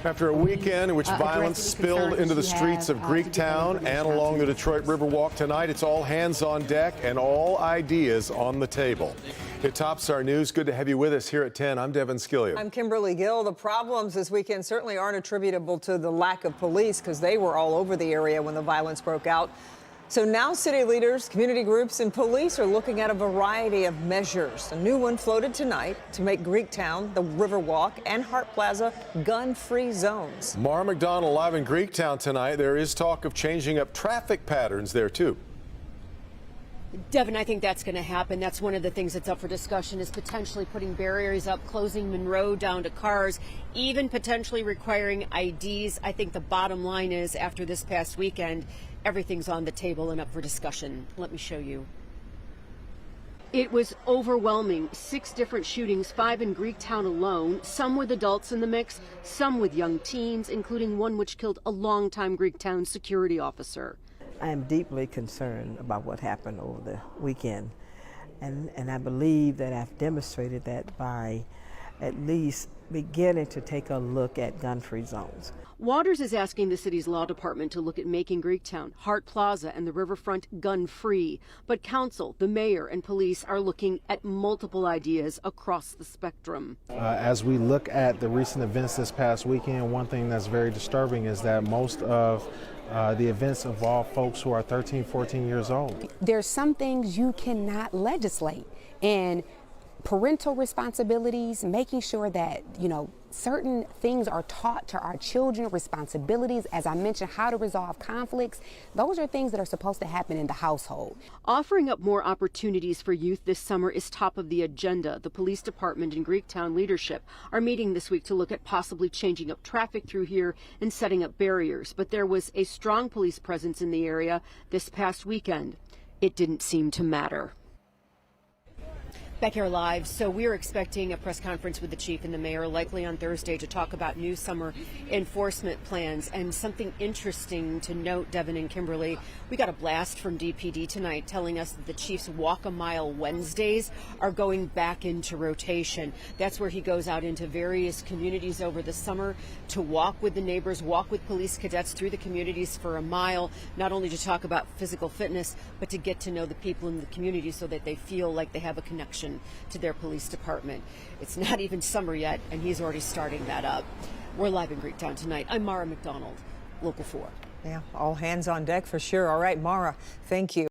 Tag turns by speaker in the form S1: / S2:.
S1: After a weekend in which violence spilled into the streets of Greektown and along the Detroit Riverwalk tonight, it's all hands on deck and all ideas on the table. It tops our news. Good to have you with us here at 10. I'm Devin Skillion.
S2: I'm Kimberly Gill. The problems this weekend certainly aren't attributable to the lack of police, because they were all over the area when the violence broke out. So now city leaders, community groups, and police are looking at a variety of measures. A new one floated tonight to make Greektown, the Riverwalk, and Hart Plaza gun-free zones.
S1: Mara McDonald live in Greektown tonight. There is talk of changing up traffic patterns there, too.
S3: Devin, I think that's going to happen. That's one of the things that's up for discussion, is potentially putting barriers up, closing Monroe down to cars, even potentially requiring IDs. I think the bottom line is, after this past weekend, everything's on the table and up for discussion. Let me show you. It was overwhelming. 6 different shootings, 5 in Greektown alone, some with adults in the mix, some with young teens, including one which killed a longtime Greektown security officer.
S4: I am deeply concerned about what happened over the weekend, and I believe that I've demonstrated that by at least beginning to take a look at gun-free zones.
S3: Waters is asking the city's law department to look at making Greektown, Hart Plaza, and the Riverfront gun-free. But council, the mayor, and police are looking at multiple ideas across the spectrum.
S5: As we look at the recent events this past weekend, one thing that's very disturbing is that most of the events involve folks who are 13, 14 years old.
S6: There's some things you cannot legislate, and parental responsibilities, making sure that, certain things are taught to our children, responsibilities, as I mentioned, how to resolve conflicts. Those are things that are supposed to happen in the household.
S3: Offering up more opportunities for youth this summer is top of the agenda. The police department and Greektown leadership are meeting this week to look at possibly changing up traffic through here and setting up barriers. But there was a strong police presence in the area this past weekend. It didn't seem to matter. Back here live, so we're expecting a press conference with the chief and the mayor likely on Thursday to talk about new summer enforcement plans. And something interesting to note, Devin and Kimberly, we got a blast from DPD tonight telling us that the chief's Walk a Mile Wednesdays are going back into rotation. That's where he goes out into various communities over the summer to walk with the neighbors, walk with police cadets through the communities for a mile, not only to talk about physical fitness, but to get to know the people in the community so that they feel like they have a connection to their police department. It's not even summer yet, and he's already starting that up. We're live in Greektown tonight. I'm Mara McDonald, Local 4.
S2: Yeah, all hands on deck for sure. All right, Mara, thank you.